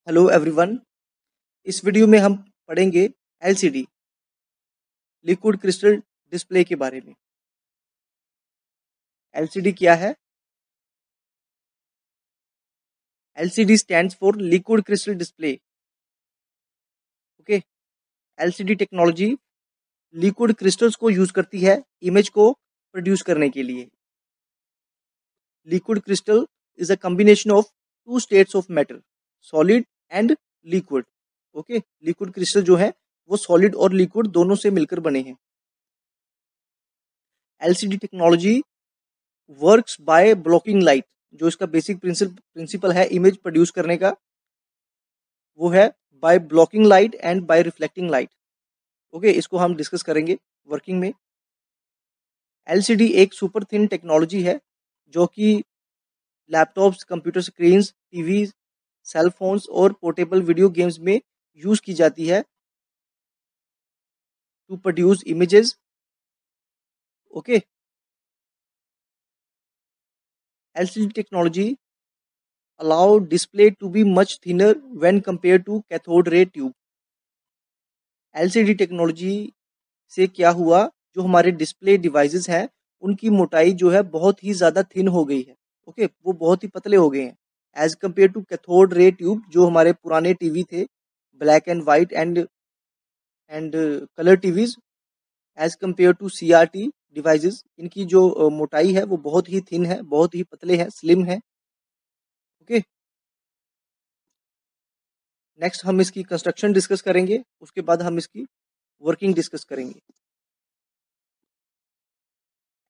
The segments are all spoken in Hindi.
Hello everyone. इस वीडियो में हम पढ़ेंगे एलसीडी लिक्विड क्रिस्टल डिस्प्ले के बारे में। एलसीडी क्या है? LCD stands for liquid crystal display. Okay. LCD technology liquid crystals को यूज करती है इमेज को प्रोड्यूस करने के लिए। Liquid crystal is a combination of two states of matter, solid and liquid. Okay. Liquid crystal जो है वो सॉलिड और लिक्विड दोनों से मिलकर बने हैं। LCD technology works by blocking light. जो इसका बेसिक प्रिंसिपल है इमेज प्रोड्यूस करने का, वो है by blocking light and by reflecting light. Okay, इसको हम डिस्कस करेंगे वर्किंग में। एलसीडी एक सुपर थिन टेक्नोलॉजी है जो कि laptops, computer screens, TV, cell phones और पोर्टेबल वीडियो गेम्स में यूज की जाती है to produce images. Okay. LCD technology allow display to be much thinner when compared to cathode ray tube। LCD technology से क्या हुआ, जो हमारे डिस्प्ले डिवाइसेस हैं उनकी मोटाई जो है बहुत ही ज़्यादा थिन हो गई है। ओके, वो बहुत ही पतले हो गए हैं as compared to cathode ray tube. जो हमारे पुराने टीवी थे, black and white and colour TVs, as compared to CRT devices, इनकी जो मोटाई है वो बहुत ही थिन है, बहुत ही पतले हैं, स्लिम है। ओके। नेक्स्ट हम इसकी कंस्ट्रक्शन डिस्कस करेंगे, उसके बाद हम इसकी वर्किंग डिस्कस करेंगे।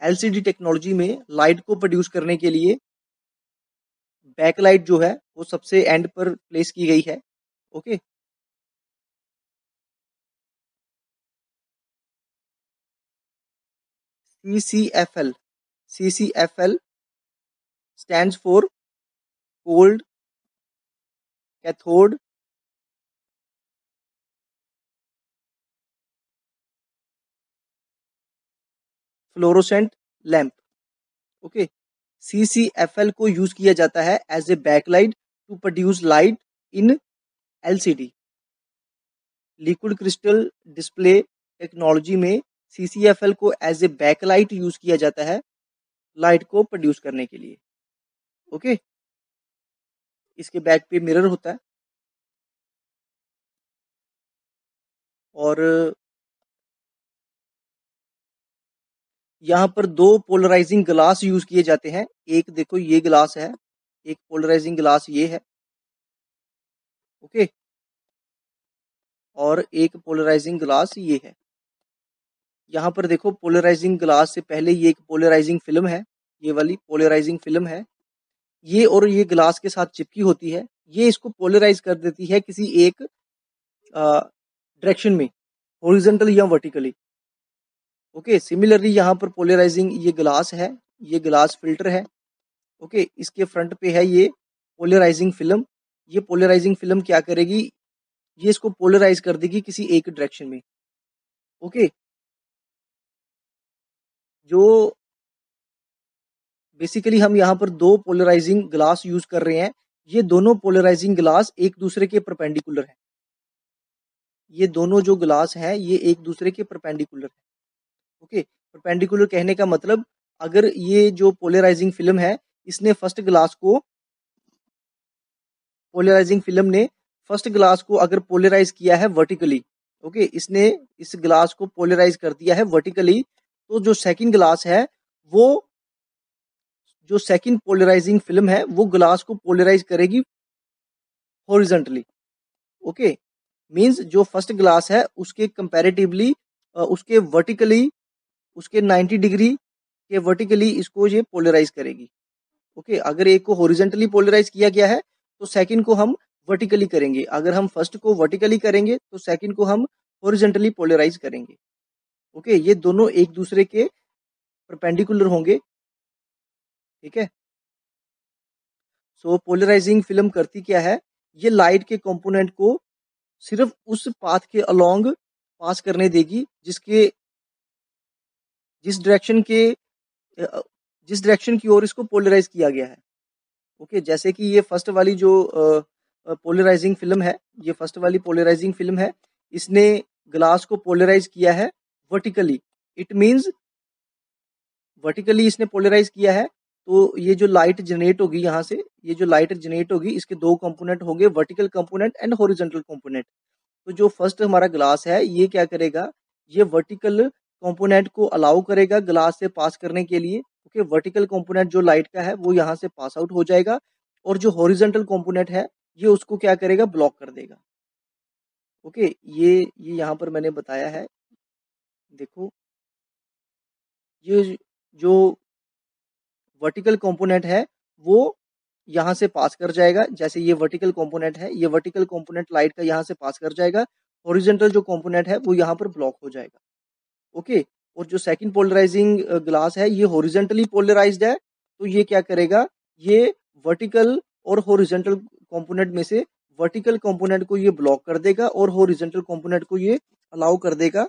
एलसीडी टेक्नोलॉजी में लाइट को प्रोड्यूस करने के लिए बैकलाइट जो है वो सबसे एंड पर प्लेस की गई है। Okay. CCFL CCFL stands for cold cathode fluorescent lamp. Okay. CCFL को यूज किया जाता है as a backlight to produce light in LCD. Liquid crystal display technology में CCFL को एज ए बैकलाइट यूज किया जाता है लाइट को प्रोड्यूस करने के लिए। ओके। इसके बैक पे मिरर होता है और यहाँ पर दो पोलराइजिंग ग्लास यूज किए जाते हैं। एक देखो ये ग्लास है, एक पोलराइजिंग ग्लास ये है। ओके। और एक पोलराइजिंग ग्लास ये है। यहाँ पर देखो पोलराइजिंग ग्लास से पहले ये एक पोलराइजिंग फिल्म है, ये वाली पोलराइजिंग फिल्म है, ये और ये ग्लास के साथ चिपकी होती है। ये इसको पोलराइज कर देती है किसी एक डायरेक्शन में, हॉरिजॉन्टल या वर्टिकली। ओके। सिमिलरली यहाँ पर पोलराइजिंग ये ग्लास है, ये ग्लास फिल्टर है। ओके। इसके फ्रंट पे है ये पोलराइजिंग फिल्म। ये पोलराइजिंग फिल्म क्या करेगी, ये इसको पोलराइज कर देगी किसी एक डायरेक्शन में। ओके। जो बेसिकली हम यहाँ पर दो पोलराइजिंग ग्लास यूज कर रहे हैं। ये दोनों पोलराइजिंग ग्लास एक दूसरे के परपेंडिकुलर हैं। ये दोनों जो ग्लास हैं ये एक दूसरे के परपेंडिकुलर हैं। ओके। परपेंडिकुलर कहने का मतलब, अगर ये जो पोलराइजिंग फिल्म है इसने पोलराइजिंग फिल्म ने फर्स्ट ग्लास को अगर पोलराइज किया है वर्टिकली, ओके, इसने इस ग्लास को पोलराइज कर दिया है वर्टिकली, तो जो सेकंड ग्लास है वो, जो सेकंड पोलराइजिंग फिल्म है वो ग्लास को पोलराइज करेगी हॉरिजॉन्टली। ओके। मींस जो फर्स्ट ग्लास है उसके कंपैरेटिवली उसके वर्टिकली, उसके 90 डिग्री के वर्टिकली इसको ये पोलराइज करेगी। ओके। अगर एक को हॉरिजॉन्टली पोलराइज किया गया है तो सेकंड को हम वर्टिकली करेंगे, अगर हम फर्स्ट को वर्टिकली करेंगे तो सेकंड को हम हॉरिजॉन्टली पोलराइज करेंगे। ओके। ये दोनों एक दूसरे के परपेंडिकुलर होंगे। ठीक है। सो पोलराइजिंग फिल्म करती क्या है, ये लाइट के कंपोनेंट को सिर्फ उस पाथ के अलोंग पास करने देगी जिस डायरेक्शन के जिस डायरेक्शन की ओर इसको पोलराइज किया गया है। ओके। जैसे कि ये फर्स्ट वाली जो पोलराइजिंग फिल्म है, ये फर्स्ट वाली पोलराइजिंग फिल्म है। इसने ग्लास को पोलराइज किया है वर्टिकली। इट मींस वर्टिकली इसने पोलराइज किया है, तो ये जो लाइट जनरेट होगी यहाँ से, ये जो लाइट जनरेट होगी इसके दो कंपोनेंट होंगे, vertical component and horizontal component. तो जो फर्स्ट हमारा ग्लास है ये क्या करेगा, ये वर्टिकल कंपोनेंट को अलाउ करेगा ग्लास से पास करने के लिए। ओके, वर्टिकल कंपोनेंट जो लाइट का है वो यहाँ से पास आउट हो जाएगा, और जो हॉरिजॉन्टल कंपोनेंट है ये उसको क्या करेगा, ब्लॉक कर देगा। ओके, ये यहाँ पर मैंने बताया है, देखो ये जो वर्टिकल कंपोनेंट है वो यहाँ से पास कर जाएगा। जैसे ये वर्टिकल कंपोनेंट है, ये वर्टिकल कंपोनेंट लाइट का यहाँ से पास कर जाएगा, हॉरिजॉन्टल जो कंपोनेंट है वो यहाँ पर ब्लॉक हो जाएगा। ओके, और जो सेकंड पोलराइजिंग ग्लास है ये हॉरिजॉन्टली पोलराइज्ड है, तो ये क्या करेगा, ये वर्टिकल और हॉरिजॉन्टल कंपोनेंट में से वर्टिकल कंपोनेंट को ये ब्लॉक कर देगा और हॉरिजॉन्टल कंपोनेंट को ये अलाउ कर देगा।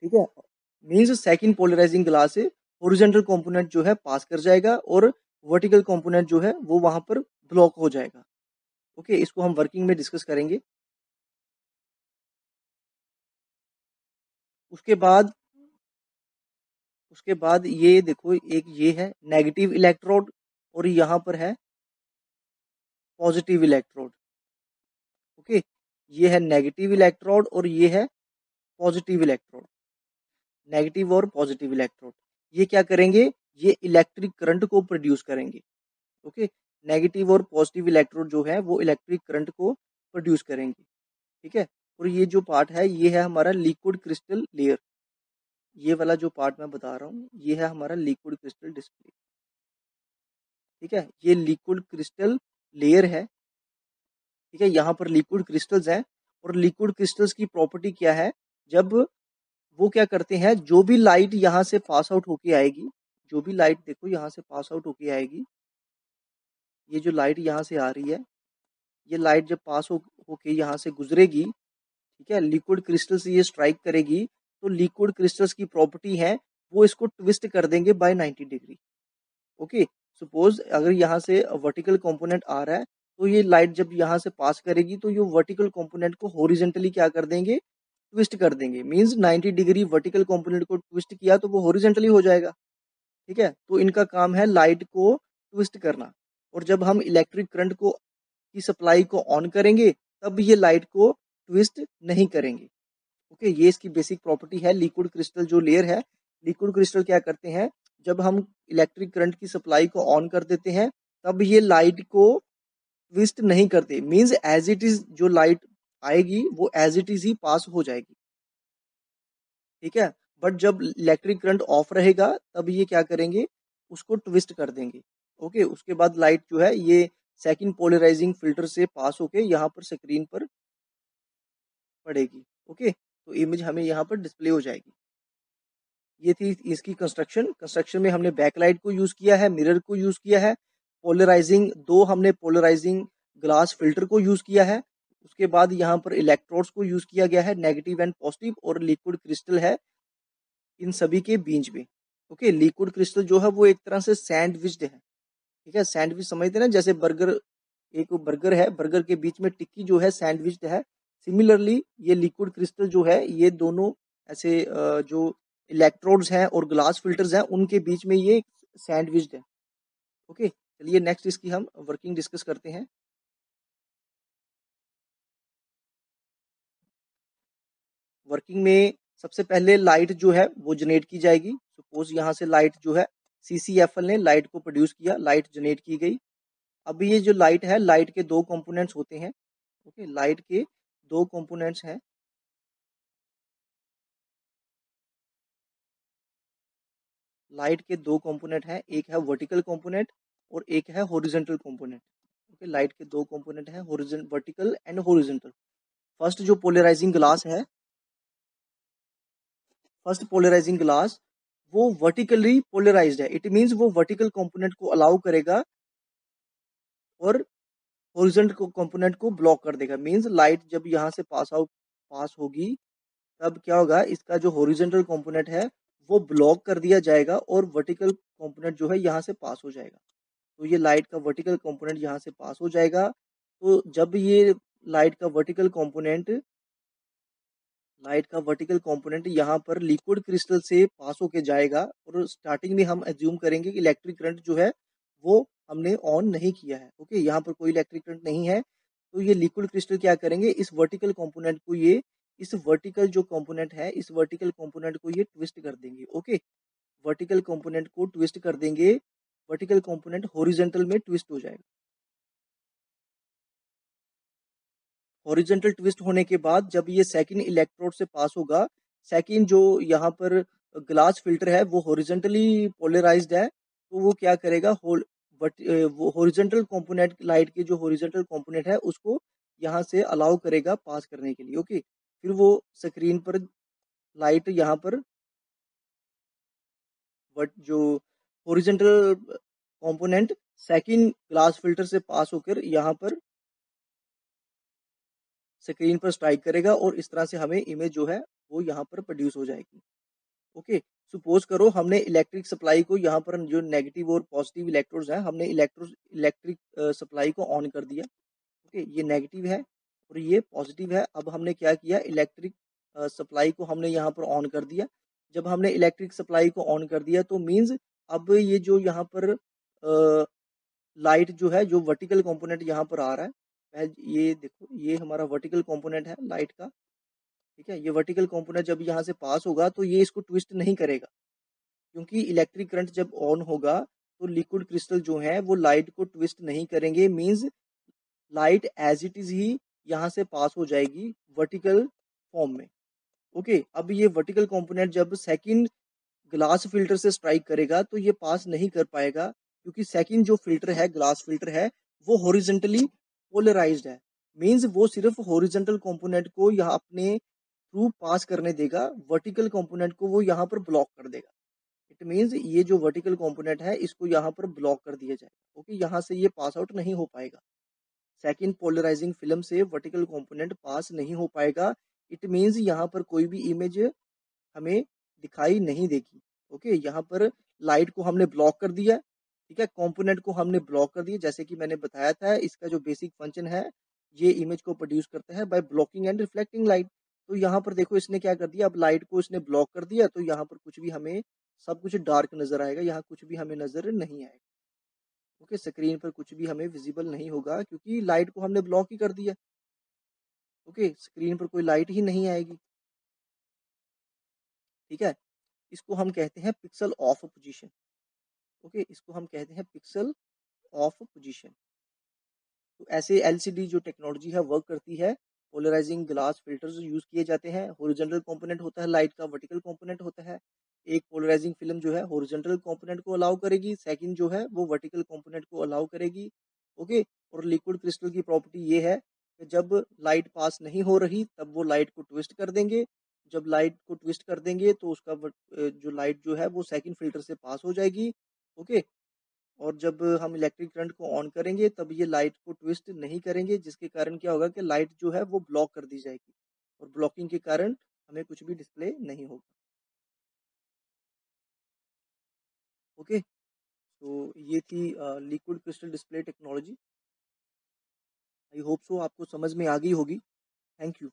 ठीक है, मींस सेकंड पोलराइजिंग ग्लास से हॉरिजॉन्टल कंपोनेंट जो है पास कर जाएगा और वर्टिकल कंपोनेंट जो है वो वहां पर ब्लॉक हो जाएगा। ओके, इसको हम वर्किंग में डिस्कस करेंगे। उसके बाद ये देखो, एक ये है नेगेटिव इलेक्ट्रोड और यहाँ पर है पॉजिटिव इलेक्ट्रोड। ओके, ये है नेगेटिव इलेक्ट्रोड और ये है पॉजिटिव इलेक्ट्रोड। नेगेटिव और पॉजिटिव इलेक्ट्रोड ये क्या करेंगे, ये इलेक्ट्रिक करंट को प्रोड्यूस करेंगे। ओके, नेगेटिव और पॉजिटिव इलेक्ट्रोड जो है वो इलेक्ट्रिक करंट को प्रोड्यूस करेंगे। ठीक है, और ये जो पार्ट है ये है हमारा लिक्विड क्रिस्टल लेयर। ये वाला जो पार्ट मैं बता रहा हूँ ये है हमारा लिक्विड क्रिस्टल डिस्प्ले। ठीक है, ये लिक्विड क्रिस्टल लेयर है। ठीक है, यहाँ पर लिक्विड क्रिस्टल्स हैं, और लिक्विड क्रिस्टल्स की प्रॉपर्टी क्या है, जब वो क्या करते हैं, जो भी लाइट यहाँ से पास आउट होके आएगी, जो भी लाइट देखो यहाँ से पास आउट होके आएगी, ये जो लाइट यहाँ से आ रही है, ये लाइट जब पास होके यहाँ से गुजरेगी, ठीक है, लिक्विड क्रिस्टल से ये स्ट्राइक करेगी, तो लिक्विड क्रिस्टल्स की प्रॉपर्टी है वो इसको ट्विस्ट कर देंगे बाय 90 डिग्री। ओके, सपोज अगर यहाँ से वर्टिकल कंपोनेंट आ रहा है, तो ये लाइट जब यहाँ से पास करेगी तो ये वर्टिकल कंपोनेंट को हॉरिजॉन्टली क्या कर देंगे, ट्विस्ट कर देंगे। मींस 90 डिग्री वर्टिकल कंपोनेंट को ट्विस्ट किया तो वो हॉरिजॉन्टली हो जाएगा। ठीक है, तो इनका काम है लाइट को ट्विस्ट करना, और जब हम इलेक्ट्रिक करंट को की सप्लाई को ऑन करेंगे तब ये लाइट को ट्विस्ट नहीं करेंगे। ओके, ये इसकी बेसिक प्रॉपर्टी है। लिक्विड क्रिस्टल जो लेयर है, लिक्विड क्रिस्टल क्या करते हैं, जब हम इलेक्ट्रिक करंट की सप्लाई को ऑन कर देते हैं तब ये लाइट को ट्विस्ट नहीं करते। मींस एज इट इज जो लाइट आएगी वो एज इट इज ही पास हो जाएगी। ठीक है, बट जब इलेक्ट्रिक करंट ऑफ रहेगा तब ये क्या करेंगे, उसको ट्विस्ट कर देंगे। ओके, उसके बाद लाइट जो है ये सेकंड पोलराइजिंग फिल्टर से पास होके यहाँ पर स्क्रीन पर पड़ेगी। ओके, तो इमेज हमें यहाँ पर डिस्प्ले हो जाएगी। ये थी इसकी कंस्ट्रक्शन में हमने बैकलाइट को यूज किया है, मिरर को यूज किया है, हमने पोलराइजिंग ग्लास फिल्टर को यूज किया है। उसके बाद यहाँ पर इलेक्ट्रोड्स को यूज किया गया है, नेगेटिव एंड पॉजिटिव, और लिक्विड क्रिस्टल है इन सभी के बीच में। ओके, लिक्विड क्रिस्टल जो है वो एक तरह से सैंडविच्ड है। ठीक है, सैंडविच समझते हैं ना, जैसे बर्गर, एक बर्गर है, बर्गर के बीच में टिक्की जो है सैंडविच्ड है। सिमिलरली ये लिक्विड क्रिस्टल जो है ये दोनों ऐसे जो इलेक्ट्रोड्स हैं और ग्लास फिल्टर्स हैं उनके बीच में ये सैंडविच्ड है। ओके, चलिए नेक्स्ट इसकी हम वर्किंग डिस्कस करते हैं। वर्किंग में सबसे पहले लाइट जो है वो जनरेट की जाएगी। सपोज यहाँ से लाइट जो है CCFL ने लाइट को प्रोड्यूस किया, लाइट जनरेट की गई। अब ये जो लाइट है, लाइट के दो कंपोनेंट्स होते हैं। ओके, लाइट के दो कंपोनेंट्स हैं। लाइट के दो कंपोनेंट हैं, एक है वर्टिकल कंपोनेंट और एक है हॉरिजॉन्टल कंपोनेंट। ओके, लाइट के दो कंपोनेंट हैं, वर्टिकल एंड हॉरिजॉन्टल। फर्स्ट जो पोलराइजिंग ग्लास है, फर्स्ट पोलराइजिंग ग्लास वो वर्टिकली पोलराइज्ड है। इट मींस वो वर्टिकल कंपोनेंट को अलाउ करेगा और हॉरिजॉन्टल कंपोनेंट को ब्लॉक कर देगा। मींस लाइट जब यहाँ से पास होगी तब क्या होगा, इसका जो हॉरिजॉन्टल कंपोनेंट है वो ब्लॉक कर दिया जाएगा और वर्टिकल कंपोनेंट जो है यहाँ से पास हो जाएगा। तो ये लाइट का वर्टिकल कंपोनेंट यहाँ से पास हो जाएगा। तो जब ये लाइट का वर्टिकल कंपोनेंट यहाँ पर लिक्विड क्रिस्टल से पास होके जाएगा, और स्टार्टिंग में हम एज्यूम करेंगे कि इलेक्ट्रिक करंट जो है वो हमने ऑन नहीं किया है। ओके, यहाँ पर कोई इलेक्ट्रिक करंट नहीं है। तो ये लिक्विड क्रिस्टल क्या करेंगे, इस वर्टिकल जो कंपोनेंट है, इस वर्टिकल कंपोनेंट को ये ट्विस्ट कर देंगे। ओके, वर्टिकल कंपोनेंट को ट्विस्ट कर देंगे, वर्टिकल कंपोनेंट हॉरिजॉन्टल में ट्विस्ट हो जाएगा। हॉरिजॉन्टल ट्विस्ट होने के बाद जब ये सेकंड इलेक्ट्रोड से पास होगा, सेकंड जो यहाँ पर ग्लास फिल्टर है वो हॉरिजॉन्टली पोलराइज्ड है, तो वो क्या करेगा, वो हॉरिजॉन्टल कंपोनेंट, लाइट के जो हॉरिजॉन्टल कंपोनेंट है उसको यहाँ से अलाउ करेगा पास करने के लिए। ओके, फिर वो स्क्रीन पर लाइट यहाँ पर बट जो horizontal component second glass filter से पास होकर यहाँ पर स्क्रीन पर स्ट्राइक करेगा, और इस तरह से हमें इमेज जो है वो यहाँ पर प्रोड्यूस हो जाएगी। ओके, सपोज करो हमने इलेक्ट्रिक सप्लाई को, यहाँ पर जो नेगेटिव और पॉजिटिव इलेक्ट्रोड्स हैं, हमने इलेक्ट्रिक सप्लाई को ऑन कर दिया। ओके, ये नेगेटिव है और ये पॉजिटिव है। अब हमने क्या किया, इलेक्ट्रिक सप्लाई को हमने यहाँ पर ऑन कर दिया। जब हमने इलेक्ट्रिक सप्लाई को ऑन कर दिया तो मीन्स अब ये जो यहाँ पर लाइट जो है, जो वर्टिकल कंपोनेंट यहाँ पर आ रहा है, ये देखो, ये हमारा वर्टिकल कंपोनेंट है लाइट का। ठीक है, ये वर्टिकल कंपोनेंट जब यहाँ से पास होगा तो ये इसको ट्विस्ट नहीं करेगा, क्योंकि इलेक्ट्रिक करंट जब ऑन होगा तो लिक्विड क्रिस्टल जो है वो लाइट को ट्विस्ट नहीं करेंगे। Means light as it is ही यहाँ से पास हो जाएगी वर्टिकल फॉर्म में। ओके, अब ये वर्टिकल कंपोनेंट जब सेकंड ग्लास फिल्टर से स्ट्राइक करेगा तो ये पास नहीं कर पाएगा, क्योंकि सेकंड जो फिल्टर है, ग्लास फिल्टर है, वो हॉरिजॉन्टली पोलराइज्ड है। मींस वो सिर्फ हॉरिजॉन्टल कंपोनेंट को यहाँ अपने थ्रू पास करने देगा, वर्टिकल कंपोनेंट को वो यहाँ पर ब्लॉक कर देगा। इट मींस ये जो वर्टिकल कंपोनेंट है इसको यहाँ पर ब्लॉक कर दिया जाएगा, क्योंकि यहाँ से ये पास आउट नहीं हो पाएगा। सेकंड पोलराइजिंग फिल्म से वर्टिकल कंपोनेंट पास नहीं हो पाएगा। इट मींस यहाँ पर कोई भी इमेज हमें दिखाई नहीं देगी। ओके, यहाँ पर लाइट को हमने ब्लॉक कर दिया। ठीक है, कंपोनेंट को हमने ब्लॉक कर दिया। जैसे कि मैंने बताया था, इसका जो बेसिक फंक्शन है, ये इमेज को प्रोड्यूस करता है by blocking and reflecting light. तो यहाँ पर देखो इसने क्या कर दिया, अब लाइट को इसने ब्लॉक कर दिया, तो यहाँ पर कुछ भी हमें, सब कुछ डार्क नजर आएगा, यहाँ कुछ भी हमें नजर नहीं आएगा। ओके, स्क्रीन पर कुछ भी हमें विजिबल नहीं होगा, क्योंकि लाइट को हमने ब्लॉक ही कर दिया। ओके, स्क्रीन पर कोई लाइट ही नहीं आएगी। ठीक है, इसको हम कहते हैं पिक्सल ऑफ पोजीशन। ओके, इसको हम कहते हैं पिक्सल ऑफ पोजीशन। तो ऐसे एलसीडी जो टेक्नोलॉजी है वर्क करती है। पोलराइजिंग ग्लास फिल्टर्स यूज किए जाते हैं। हॉरिजॉन्टल कंपोनेंट होता है लाइट का, वर्टिकल कंपोनेंट होता है। एक पोलराइजिंग फिल्म जो है हॉरिजॉन्टल कंपोनेंट को अलाउ करेगी, सेकंड जो है वो वर्टिकल कंपोनेंट को अलाउ करेगी। ओके, और लिक्विड क्रिस्टल की प्रॉपर्टी ये है कि जब लाइट पास नहीं हो रही तब वो लाइट को ट्विस्ट कर देंगे। जब लाइट को ट्विस्ट कर देंगे तो उसका जो लाइट जो है वो सेकंड फिल्टर से पास हो जाएगी। ओके, और जब हम इलेक्ट्रिक करंट को ऑन करेंगे तब ये लाइट को ट्विस्ट नहीं करेंगे, जिसके कारण क्या होगा कि लाइट जो है वो ब्लॉक कर दी जाएगी, और ब्लॉकिंग के कारण हमें कुछ भी डिस्प्ले नहीं होगा। ओके, तो ये थी liquid crystal display technology. I hope so आपको समझ में आ गई होगी। Thank you.